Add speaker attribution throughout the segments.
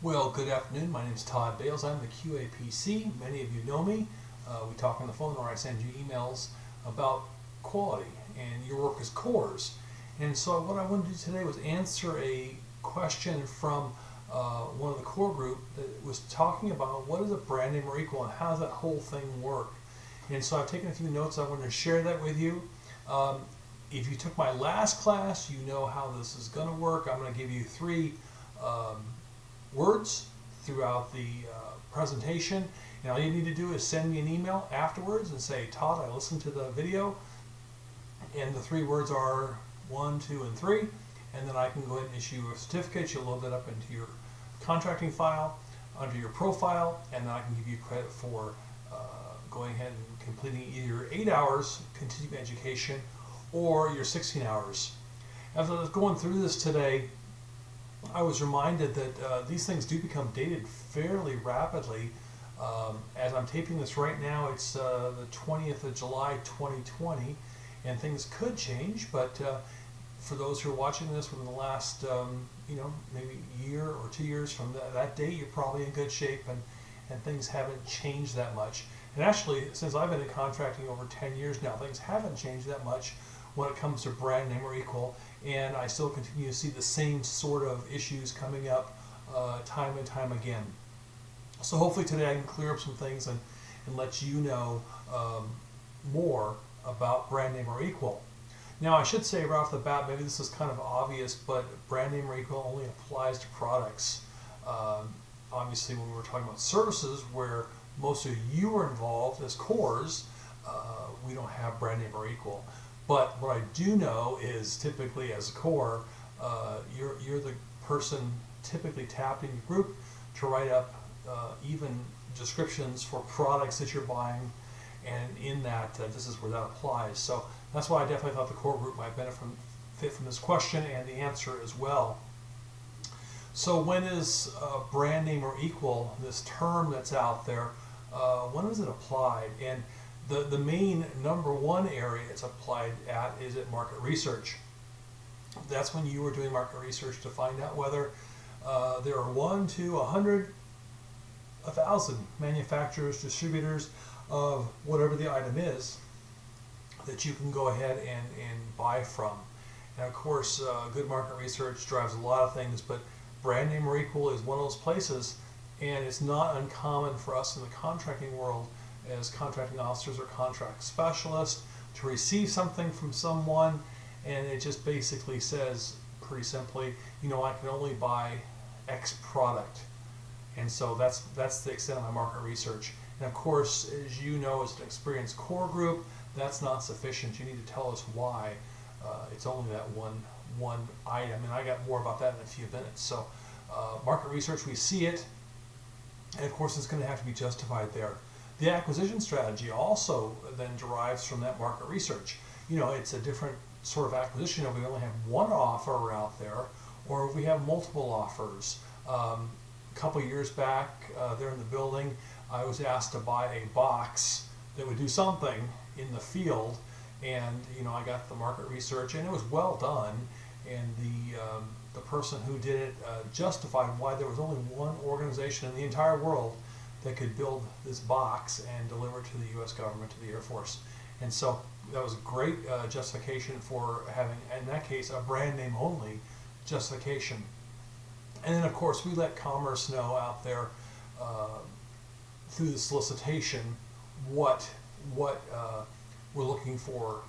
Speaker 1: Well, good afternoon. My name is Todd Bales. I'm the QAPC. Many of you know me. We talk on the phone or I send you emails about quality and your work as cores. And so what I wanted to do today was answer a question from one of the core group that was talking about what is a brand name or equal and how does that whole thing work. And so I've taken a few notes. I wanted to share that with you. If you took my last class, you know how this is going to work. I'm going to give you three words throughout the presentation, and all you need to do is send me an email afterwards and say, Todd, I listened to the video, and the three words are 1, 2, and 3, and then I can go ahead and issue a certificate. You'll load that up into your contracting file under your profile, and then I can give you credit for going ahead and completing either your 8 hours continuing education or your 16 hours. As I was going through this today, I was reminded that these things do become dated fairly rapidly. As I'm taping this right now, it's the 20th of July 2020, and things could change, but for those who are watching this within the last maybe year or 2 years from that date, you're probably in good shape, and things haven't changed that much. And actually, since I've been in contracting over 10 years now, things haven't changed that much when it comes to brand name or equal, and I still continue to see the same sort of issues coming up time and time again. So hopefully today I can clear up some things and let you know more about brand name or equal. Now I should say right off the bat, maybe this is kind of obvious, but brand name or equal only applies to products. Obviously when we're talking about services where most of you are involved as cores, we don't have brand name or equal. But what I do know is typically as a core, you're the person typically tapped in your group to write up even descriptions for products that you're buying, and in that this is where that applies. So that's why I definitely thought the core group might benefit from this question and the answer as well. So when is brand name or equal, this term that's out there, when is it applied? And the main number one area it's applied at is at market research. That's when you were doing market research to find out whether there are 1 to 100, 1,000 manufacturers, distributors of whatever the item is that you can go ahead and buy from. And of course, good market research drives a lot of things, but brand name or equal is one of those places, and it's not uncommon for us in the contracting world as contracting officers or contract specialists to receive something from someone, and it just basically says pretty simply, I can only buy X product. And so that's the extent of my market research. And of course, as you know, as an experienced core group, that's not sufficient. You need to tell us why it's only that one item, and I got more about that in a few minutes. So market research, we see it, and of course it's going to have to be justified there. The acquisition strategy also then derives from that market research. It's a different sort of acquisition if we only have one offer out there, or if we have multiple offers. A couple years back there in the building, I was asked to buy a box that would do something in the field, and I got the market research, and it was well done, and the person who did it justified why there was only one organization in the entire world that could build this box and deliver it to the U.S. government, to the Air Force. And so that was a great justification for having, in that case, a brand name only justification. And then of course we let commerce know out there through the solicitation what we're looking for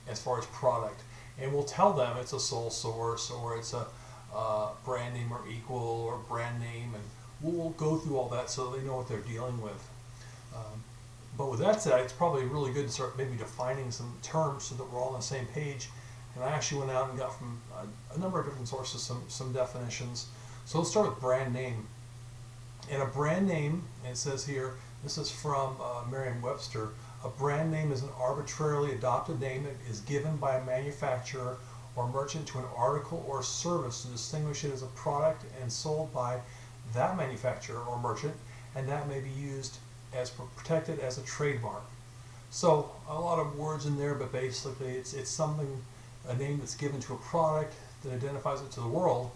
Speaker 1: as far as product. And we'll tell them it's a sole source, or it's a brand name or equal, or brand name, and we'll go through all that so they know what they're dealing with. But with that said, it's probably really good to start maybe defining some terms so that we're all on the same page. And I actually went out and got from a number of different sources some definitions. So let's start with brand name. And a brand name, it says here, this is from Merriam-Webster, a brand name is an arbitrarily adopted name that is given by a manufacturer or merchant to an article or service to distinguish it as a product and sold by that manufacturer or merchant, and that may be used as protected as a trademark. So a lot of words in there, but basically it's something, a name that's given to a product that identifies it to the world,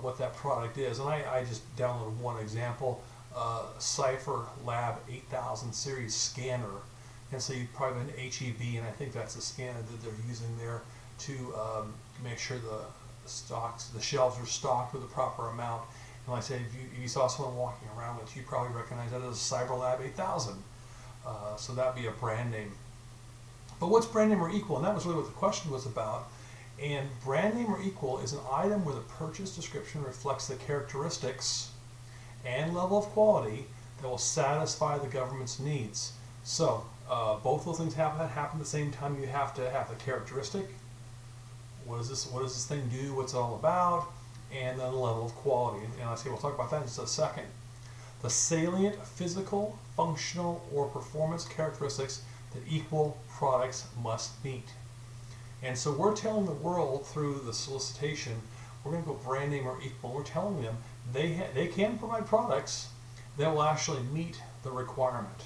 Speaker 1: what that product is. And I just downloaded one example, Cipher Lab 8000 series scanner. And so you probably have an HEB, and I think that's the scanner that they're using there to make sure the shelves are stocked with the proper amount. And like I said, if you saw someone walking around with, you probably recognize that as Cipher Lab 8000. So that'd be a brand name. But what's brand name or equal? And that was really what the question was about. And brand name or equal is an item where the purchase description reflects the characteristics and level of quality that will satisfy the government's needs. So both those things happen at the same time. You have to have the characteristic. What does this thing do? What's it all about? And then the level of quality. And I say we'll talk about that in just a second. The salient physical, functional, or performance characteristics that equal products must meet. And so we're telling the world through the solicitation, we're going to go brand name or equal. We're telling them they can provide products that will actually meet the requirement.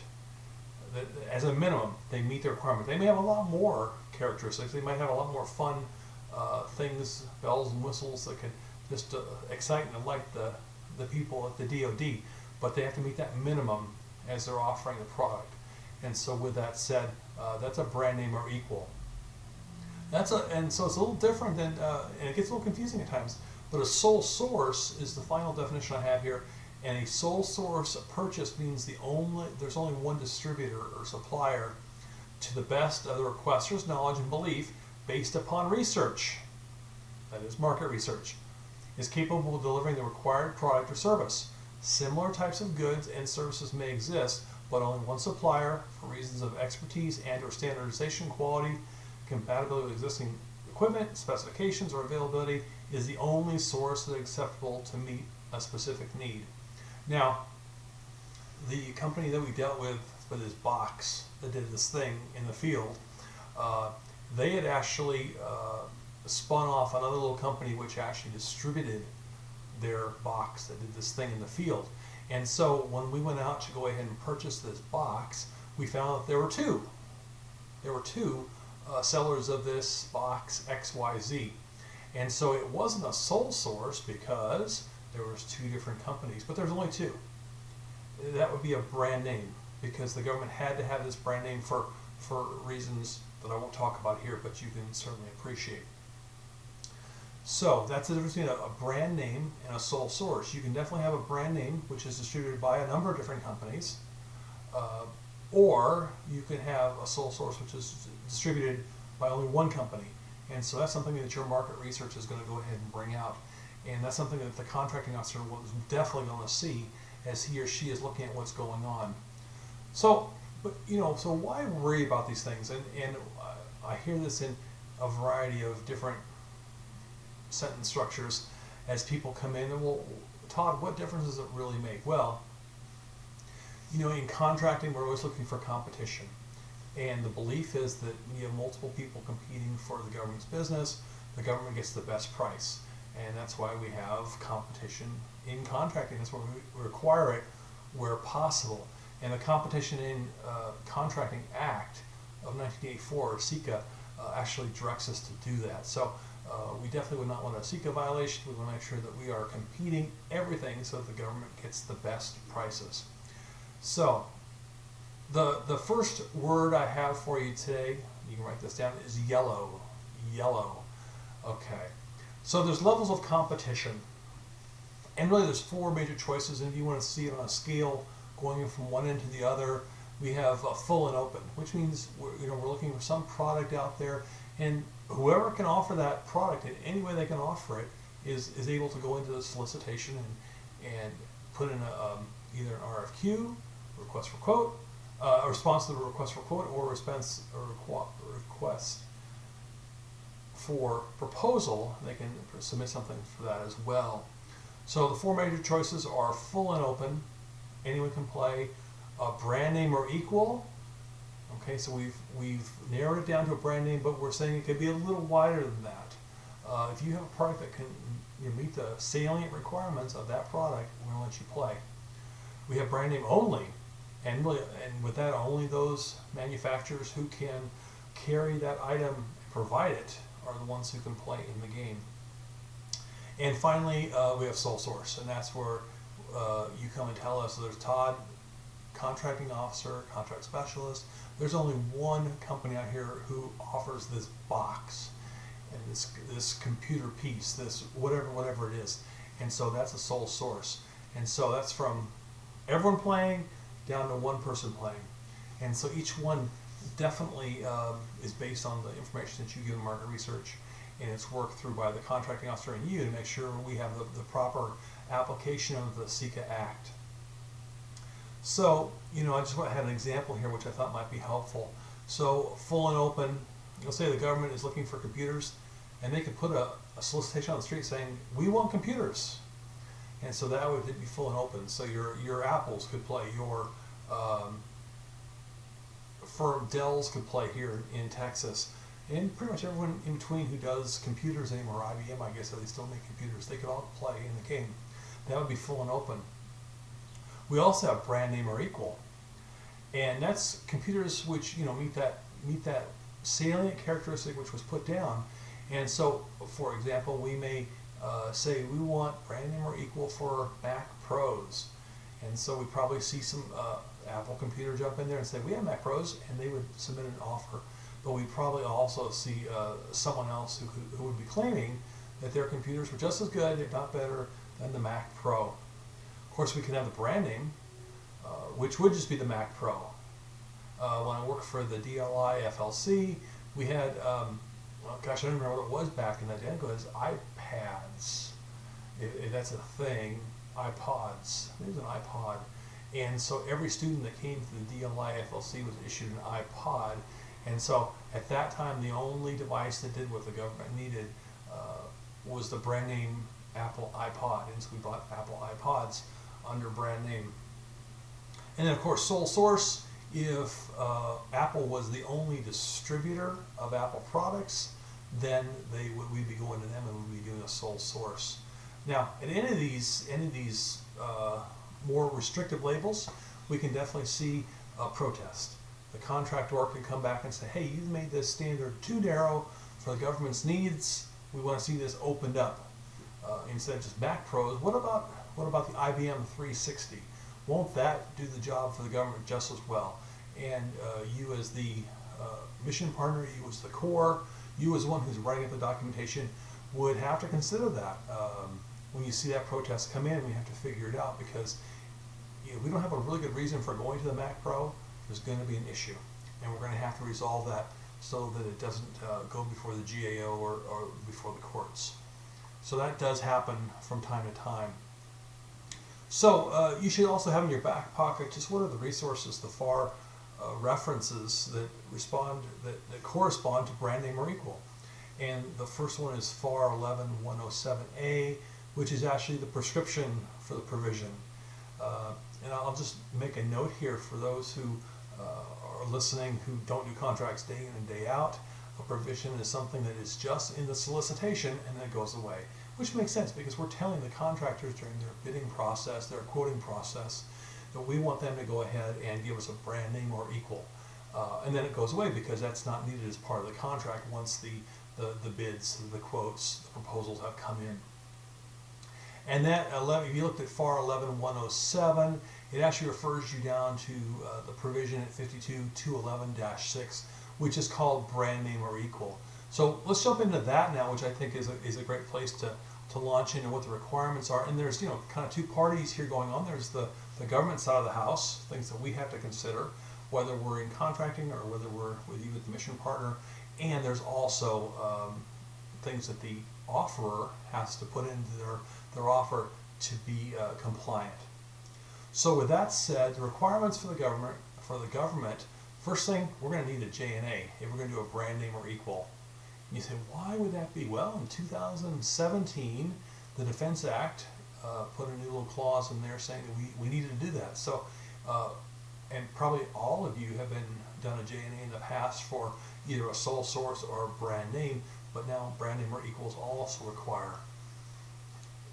Speaker 1: That, as a minimum, they meet the requirement. They may have a lot more characteristics. They might have a lot more fun things, bells and whistles that can just excite and delight the people at the DoD. But they have to meet that minimum as they're offering the product. And so with that said, that's a brand name or equal. And so it's a little different than, and it gets a little confusing at times, but a sole source is the final definition I have here. And a sole source purchase means there's only one distributor or supplier to the best of the requester's knowledge and belief based upon research, that is market research, is capable of delivering the required product or service. Similar types of goods and services may exist, but only one supplier, for reasons of expertise and or standardization, quality, compatibility with existing equipment, specifications, or availability, is the only source that is acceptable to meet a specific need. Now, the company that we dealt with for this box that did this thing in the field, they had actually spun off another little company which actually distributed their box that did this thing in the field. And so when we went out to go ahead and purchase this box, we found that there were two. There were two sellers of this box XYZ. And so it wasn't a sole source because there was two different companies, but there's only two. That would be a brand name because the government had to have this brand name for reasons that I won't talk about here, but you can certainly appreciate. So that's the difference between a brand name and a sole source. You can definitely have a brand name which is distributed by a number of different companies, or you can have a sole source which is distributed by only one company. And so that's something that your market research is going to go ahead and bring out. And that's something that the contracting officer was definitely going to see as he or she is looking at what's going on. So, so why worry about these things? And I hear this in a variety of different sentence structures as people come in and, well, Todd, what difference does it really make? Well, in contracting, we're always looking for competition. And the belief is that you have multiple people competing for the government's business, the government gets the best price. And that's why we have competition in contracting. That's why we require it where possible. And the Competition in Contracting Act of 1984, or CICA, actually directs us to do that. So we definitely would not want a CICA violation. We want to make sure that we are competing everything so that the government gets the best prices. So the first word I have for you today, you can write this down, is yellow. Yellow. Okay. So there's levels of competition. And really there's four major choices, and if you want to see it on a scale going from one end to the other, we have full and open, which means we're looking for some product out there, and whoever can offer that product in any way they can offer it is able to go into the solicitation and put in either an RFQ, request for quote, a response to the request for quote, or request for proposal. They can submit something for that as well. So the four major choices are full and open. Anyone can play. Brand name or equal. Okay, so we've narrowed it down to a brand name, but we're saying it could be a little wider than that. If you have a product that can meet the salient requirements of that product, we're going to let you play. We have brand name only, and with that, only those manufacturers who can carry that item and provide it are the ones who can play in the game. And finally, we have sole source, and that's where you come and tell us, there's Todd, contracting officer, contract specialist. There's only one company out here who offers this box and this computer piece, this whatever it is. And so that's a sole source. And so that's from everyone playing down to one person playing. And so each one definitely is based on the information that you give in market research, and it's worked through by the contracting officer and you to make sure we have the proper application of the SECA Act. So, I just had an example here which I thought might be helpful. So, full and open, let's say the government is looking for computers, and they could put a solicitation on the street saying, we want computers. And so that would be full and open. So your Apples could play, your firm Dells could play here in Texas, and pretty much everyone in between who does computers anymore, IBM, I guess, they still make computers, they could all play in the game. That would be full and open. We also have brand name or equal, and that's computers which meet that salient characteristic which was put down. And so, for example, we may say we want brand name or equal for Mac Pros, and so we probably see some Apple computer jump in there and say we have Mac Pros, and they would submit an offer. But we probably also see someone else who would be claiming that their computers were just as good, if not better, than the Mac Pro. Of course, we can have the brand name, which would just be the Mac Pro. When I worked for the DLI FLC, we had, gosh, I don't remember what it was back in the day. I think it was iPads, if that's a thing, iPods. I think it was an iPod. And so every student that came to the DLI FLC was issued an iPod. And so at that time, the only device that did what the government needed was the brand name Apple iPod. And so we bought Apple iPods under brand name. And then, of course, sole source, if Apple was the only distributor of Apple products, then we'd be going to them and we'd be doing a sole source. Now, at any of these more restrictive labels, we can definitely see a protest. The contractor can come back and say, hey, you've made this standard too narrow for the government's needs. We want to see this opened up. Instead of just Mac Pros, what about the IBM 360? Won't that do the job for the government just as well? And you as the mission partner, you as the core, you as the one who's writing up the documentation would have to consider that. When you see that protest come in, we have to figure it out, because we don't have a really good reason for going to the Mac Pro. There's going to be an issue, and we're going to have to resolve that so that it doesn't go before the GAO or before the courts. So that does happen from time to time. So you should also have in your back pocket just what are the resources, the FAR references that correspond to brand name or equal. And the first one is FAR 11107A, which is actually the prescription for the provision. And I'll just make a note here for those who are listening who don't do contracts day in and day out. A provision is something that is just in the solicitation and then it goes away, which makes sense because we're telling the contractors during their bidding process, their quoting process, that we want them to go ahead and give us a brand name or equal. And then it goes away because that's not needed as part of the contract once the bids, the quotes, the proposals have come in. And that if you looked at FAR 11107, it actually refers you down to the provision at 52211-6, which is called brand name or equal. So let's jump into that now, which I think is a great place to launch into what the requirements are. And there's kind of two parties here going on. There's the government side of the house, things that we have to consider, whether we're in contracting or whether we're with you with the mission partner. And there's also things that the offeror has to put into their offer to be compliant. So with that said, the requirements for the government, first thing, we're going to need a J&A if we're going to do a brand name or equal. And you say, why would that be? Well, in 2017, the Defense Act put a new little clause in there saying that we needed to do that. So, and probably all of you have done a J&A in the past for either a sole source or a brand name, but now brand name or equals also require,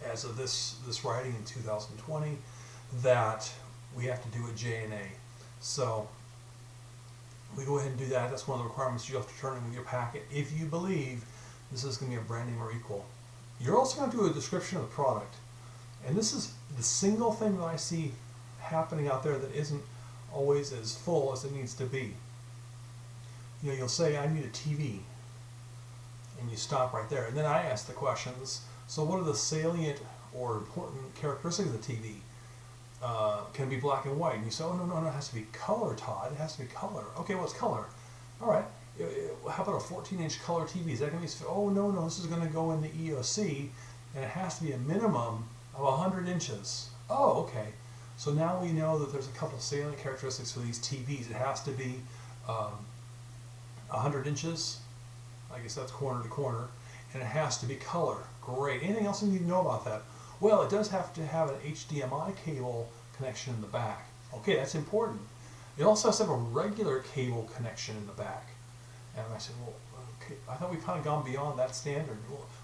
Speaker 1: as of this writing in 2020, that we have to do a J&A. So we go ahead and do that. That's one of the requirements you have to turn in with your packet if you believe this is going to be a brand name or equal. You're also going to do a description of the product. And this is the single thing that I see happening out there that isn't always as full as it needs to be. You know, you'll say, I need a TV. And you stop right there. And then I ask the questions, so what are the salient or important characteristics of the TV? Can it be black and white? And you say, oh, no, it has to be color, Todd. It has to be color. Okay, what's color? All right. How about a 14-inch color TV? Is that going to be, oh, no, this is going to go in the EOC, and it has to be a minimum of 100 inches. Oh, okay. So now we know that there's a couple of salient characteristics for these TVs. It has to be 100 inches. I guess that's corner to corner. And it has to be color. Great. Anything else you need to know about that? Well, it does have to have an HDMI cable connection in the back. Okay, that's important. It also has to have a regular cable connection in the back. And I said, well, okay, I thought we've kind of gone beyond that standard.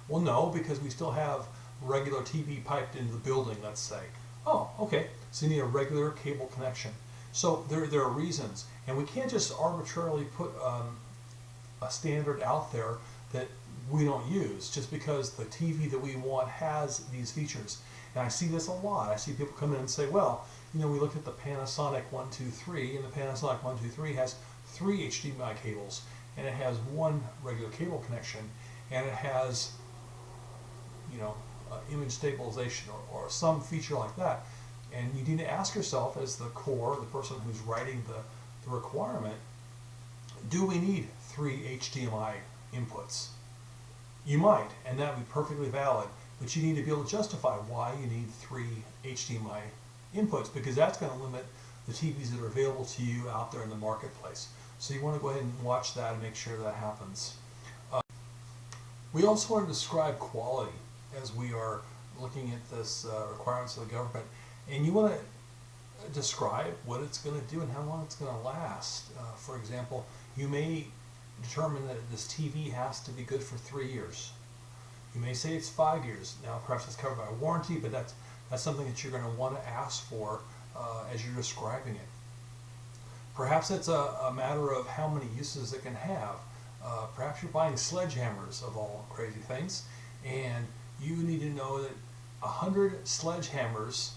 Speaker 1: Well, no, because we still have regular TV piped into the building, let's say. Oh, okay, so you need a regular cable connection. So there are reasons, and we can't just arbitrarily put a standard out there that we don't use just because the TV that we want has these features. And I see this a lot. I see people come in and say, well, you know, we looked at the Panasonic 123, and the Panasonic 123 has 3 HDMI cables, and it has 1 regular cable connection, and it has, you know, image stabilization or some feature like that. And you need to ask yourself, as the core, the person who's writing the requirement, do we need 3 HDMI inputs? You might, and that would be perfectly valid, but you need to be able to justify why you need 3 HDMI inputs, because that's going to limit the TVs that are available to you out there in the marketplace. So you want to go ahead and watch that and make sure that happens. We also want to describe quality as we are looking at this requirements of the government, and you want to describe what it's going to do and how long it's going to last. For example, you may determine that this TV has to be good for 3 years. You may say it's 5 years. Now, perhaps it's covered by a warranty, but that's something that you're going to want to ask for as you're describing it. Perhaps it's a matter of how many uses it can have. Perhaps you're buying sledgehammers of all crazy things, and you need to know that 100 sledgehammers,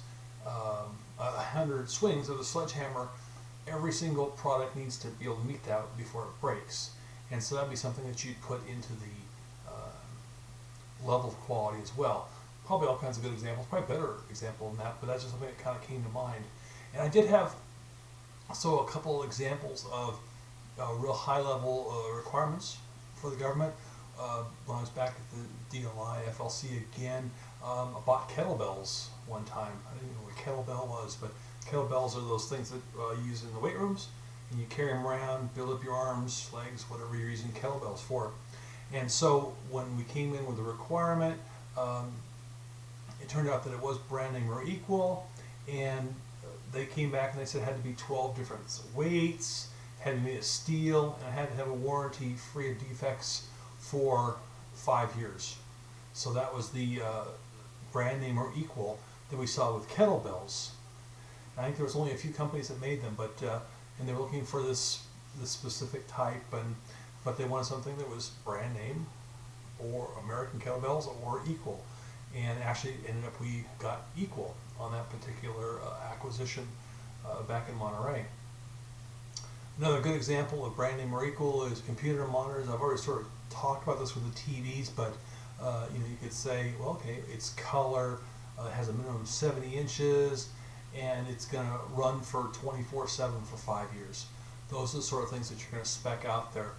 Speaker 1: 100 swings of the sledgehammer, every single product needs to be able to meet that before it breaks. And so that'd be something that you'd put into the level of quality as well. Probably all kinds of good examples, probably better example than that, but that's just something that kind of came to mind. And I did have a couple examples of real high-level requirements for the government. When I was back at the DLI, FLC again, I bought kettlebells one time. I didn't know what a kettlebell was, but kettlebells are those things that you use in the weight rooms, and you carry them around, build up your arms, legs, whatever you're using kettlebells for. And so when we came in with the requirement, it turned out that it was brand name or equal, and they came back and they said it had to be 12 different weights, had to be made of steel, and it had to have a warranty free of defects for 5 years. So that was the brand name or equal that we saw with kettlebells. I think there was only a few companies that made them, but and they were looking for this specific type, but they wanted something that was brand name or American kettlebells or equal. And actually ended up we got equal on that particular acquisition back in Monterey. Another good example of brand name or equal is computer monitors. I've already sort of talked about this with the TVs, but you know, you could say, well, okay, it's color, it has a minimum of 70 inches, and it's going to run for 24/7 for 5 years. Those are the sort of things that you're going to spec out there.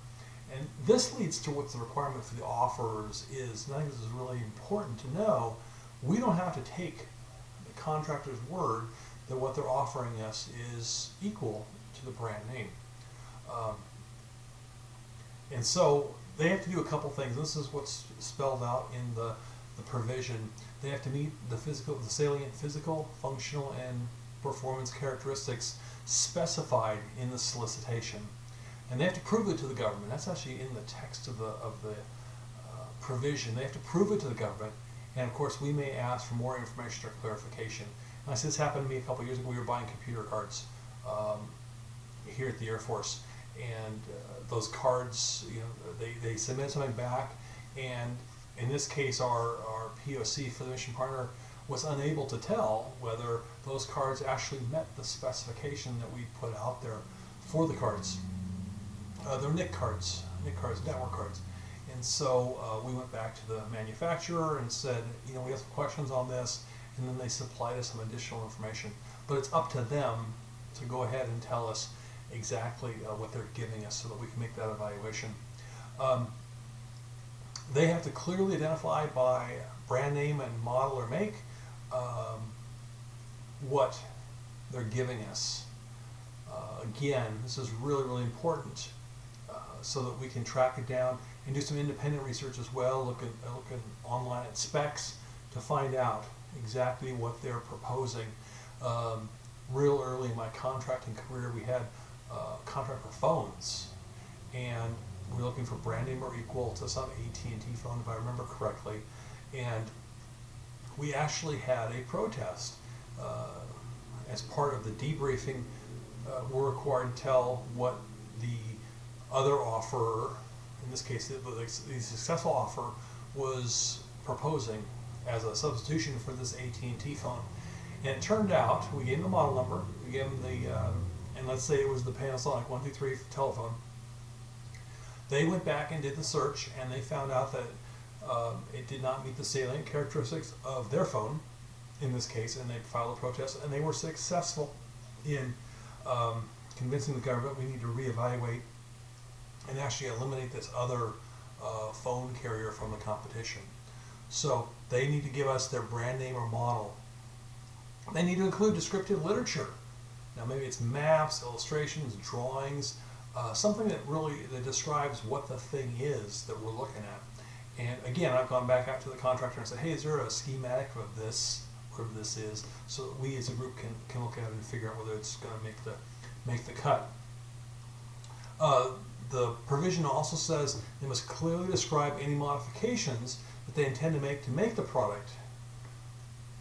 Speaker 1: And this leads to what the requirement for the offerors is. And I think this is really important to know. We don't have to take the contractor's word that what they're offering us is equal to the brand name. And so they have to do a couple things. This is what's spelled out in the provision. They have to meet the salient physical, functional, and performance characteristics specified in the solicitation. And they have to prove it to the government. That's actually in the text of the provision. They have to prove it to the government. And of course, we may ask for more information or clarification. And I said this happened to me a couple of years ago. We were buying computer cards here at the Air Force, and those cards, you know, they submit something back, and in this case, our POC for the mission partner was unable to tell whether those cards actually met the specification that we put out there for the cards. They're NIC cards, network cards. And so we went back to the manufacturer and said, we have some questions on this, and then they supplied us some additional information. But it's up to them to go ahead and tell us exactly what they're giving us so that we can make that evaluation. They have to clearly identify by brand name and model or make what they're giving us. Again, this is really, really important so that we can track it down and do some independent research as well, looking online at specs to find out exactly what they're proposing. Real early in my contracting career, we had contract for phones, and we were looking for brand name or equal to some AT&T phone, if I remember correctly, and we actually had a protest. As part of the debriefing, we're required to tell what the other offeror, in this case the successful offer, was proposing as a substitution for this AT&T phone. And it turned out, we gave them the model number, we gave them the, and let's say it was the Panasonic 123 telephone. They went back and did the search, and they found out that it did not meet the salient characteristics of their phone, in this case, and they filed a protest, and they were successful in convincing the government we need to reevaluate and actually eliminate this other phone carrier from the competition. So they need to give us their brand name or model. They need to include descriptive literature. Now maybe it's maps, illustrations, drawings, something that really describes what the thing is that we're looking at. And again, I've gone back out to the contractor and said, hey, is there a schematic of this, whatever this is, so that we as a group can look at it and figure out whether it's going to make the cut. The provision also says they must clearly describe any modifications that they intend to make the product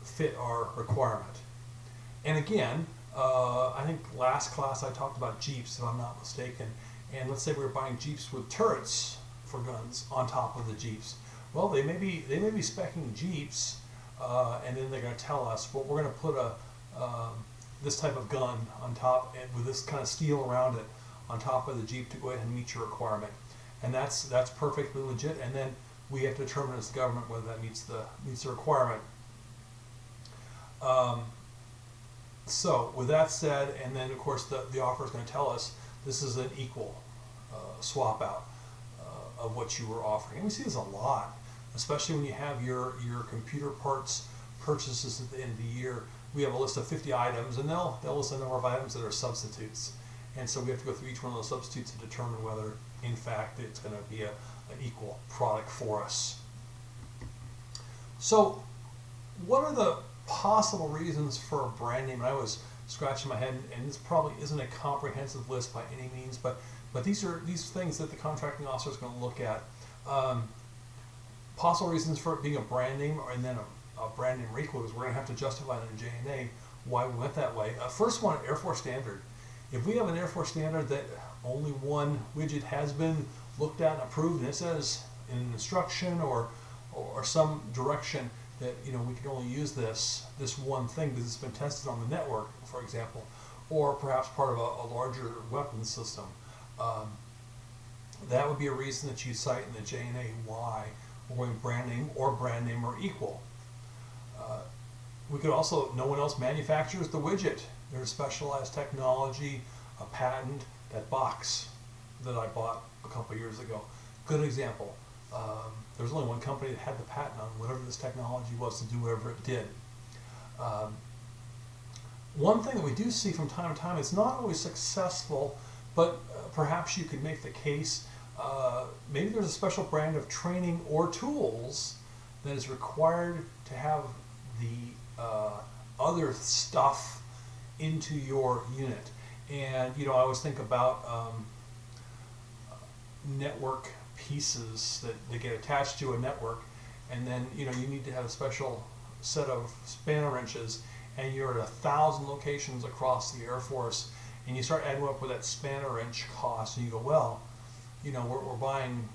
Speaker 1: fit our requirement. And again, I think last class I talked about Jeeps, if I'm not mistaken. And let's say we were buying Jeeps with turrets for guns on top of the Jeeps. Well, they may be speccing Jeeps, and then they're going to tell us, well, we're going to put this type of gun on top and with this kind of steel around it on top of the Jeep to go ahead and meet your requirement. And that's perfectly legit. And then we have to determine as the government whether that meets the requirement. So with that said, and then of course the offer is going to tell us this is an equal swap out of what you were offering. And we see this a lot, especially when you have your computer parts purchases at the end of the year. We have a list of 50 items, and they'll list a number of items that are substitutes. And so we have to go through each one of those substitutes to determine whether, in fact, it's going to be an equal product for us. So what are the possible reasons for a brand name? And I was scratching my head, and this probably isn't a comprehensive list by any means, but these are things that the contracting officer is going to look at. Possible reasons for it being a brand name, and then a brand name or equal, because we're going to have to justify in J&A why we went that way. First one, Air Force standard. If we have an Air Force standard that only one widget has been looked at and approved, and it says in an instruction or some direction that we can only use this one thing because it's been tested on the network, for example, or perhaps part of a larger weapons system, that would be a reason that you cite in the J&A why we're going brand name or equal. We could also, no one else manufactures the widget. There's specialized technology, a patent, that box that I bought a couple years ago. Good example. There's only one company that had the patent on whatever this technology was to do whatever it did. One thing that we do see from time to time, it's not always successful, but perhaps you could make the case, maybe there's a special brand of training or tools that is required to have the other stuff into your unit. And I always think about network pieces that get attached to a network, and then you need to have a special set of spanner wrenches, and you're at 1,000 locations across the Air Force, and you start adding up with that spanner wrench cost, and you go, well, we're buying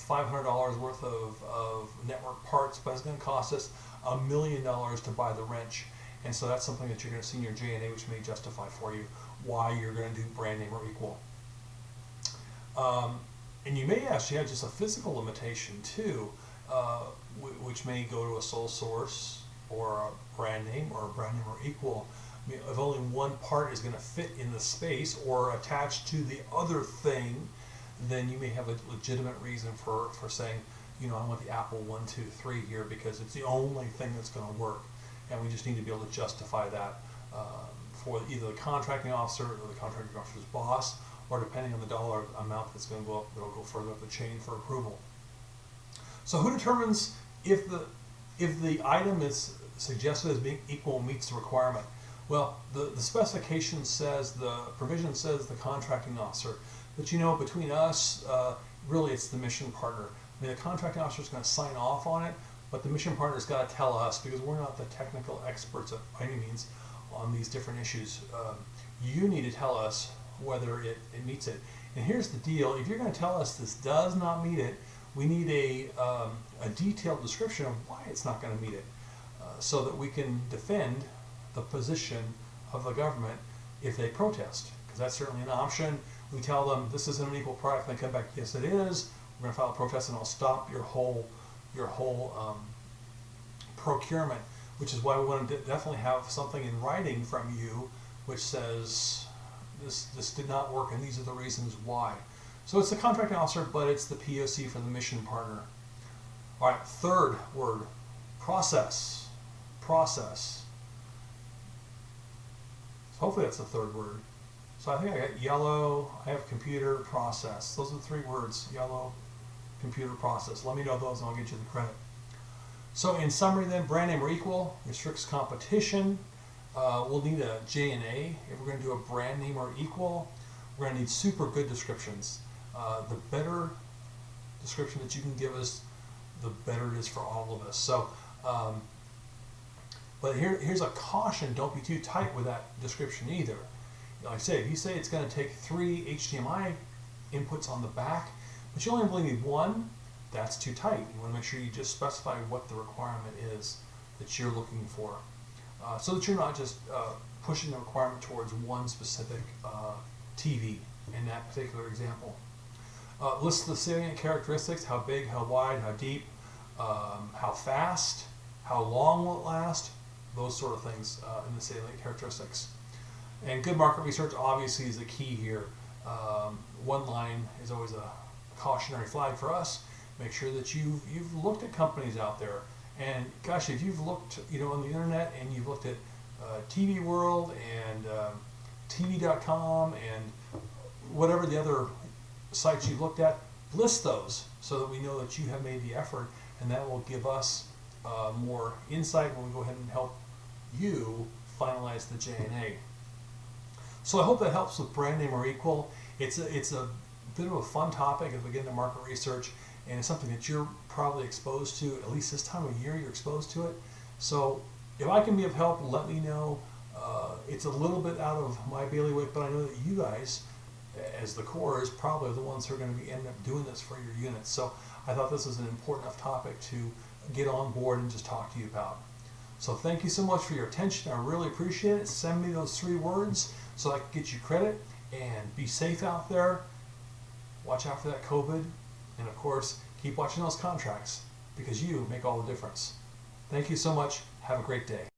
Speaker 1: $500 worth of network parts, but it's going to cost us $1 million to buy the wrench. And so that's something that you're going to see in your J&A, which may justify for you why you're going to do brand name or equal. And you may actually have just a physical limitation too, which may go to a sole source or a brand name or equal. I mean, if only one part is going to fit in the space or attached to the other thing, then you may have a legitimate reason for saying, you know, I want the Apple 1, 2, 3 here because it's the only thing that's going to work. And we just need to be able to justify that for either the contracting officer or the contracting officer's boss, or depending on the dollar amount that's going to go up, it'll go further up the chain for approval. So who determines if the item is suggested as being equal meets the requirement? Well, the specification says, the provision says the contracting officer, but you know, between us, really it's the mission partner. I mean, the contracting officer is going to sign off on it, but the mission partner's got to tell us, because we're not the technical experts by any means on these different issues. You need to tell us whether it meets it. And here's the deal: if you're going to tell us this does not meet it, we need a detailed description of why it's not going to meet it, so that we can defend the position of the government if they protest, because that's certainly an option. We tell them this isn't an equal product, and they come back, yes it is, we're going to file a protest and I'll stop your whole procurement, which is why we want to definitely have something in writing from you which says this did not work and these are the reasons why. So it's the contracting officer, but it's the POC for the mission partner. All right, third word, process. Process. So hopefully that's the third word. So I think I got yellow, I have computer, process. Those are the 3 words: yellow, computer, process. Let me know those and I'll get you the credit. So in summary then, brand name or equal restricts competition. We'll need a J&A if we're going to do a brand name or equal. We're going to need super good descriptions. The better description that you can give us, the better it is for all of us. So, but here's a caution: don't be too tight with that description either. Like I say, if you say it's going to take 3 HDMI inputs on the back, but you only need 1, that's too tight. You want to make sure you just specify what the requirement is that you're looking for, so that you're not just pushing the requirement towards one specific TV in that particular example. List the salient characteristics: how big, how wide, how deep, how fast, how long will it last, those sort of things in the salient characteristics. And good market research obviously is the key here. One line is always a cautionary flag for us. Make sure that you've looked at companies out there, and gosh, if you've looked, you know, on the internet and you've looked at TV World and TV.com and whatever the other sites you've looked at, list those so that we know that you have made the effort, and that will give us more insight when we go ahead and help you finalize the J&A. So I hope that helps with brand name or equal. It's a bit of a fun topic as we get into market research, and it's something that you're probably exposed to, at least this time of year you're exposed to it. So if I can be of help, let me know. It's a little bit out of my bailiwick, but I know that you guys, as the core, is probably the ones who are going to be end up doing this for your units. So I thought this was an important enough topic to get on board and just talk to you about. So thank you so much for your attention. I really appreciate it. Send me those 3 words so I can get you credit, and be safe out there. Watch out for that COVID, and of course, keep watching those contracts, because you make all the difference. Thank you so much. Have a great day.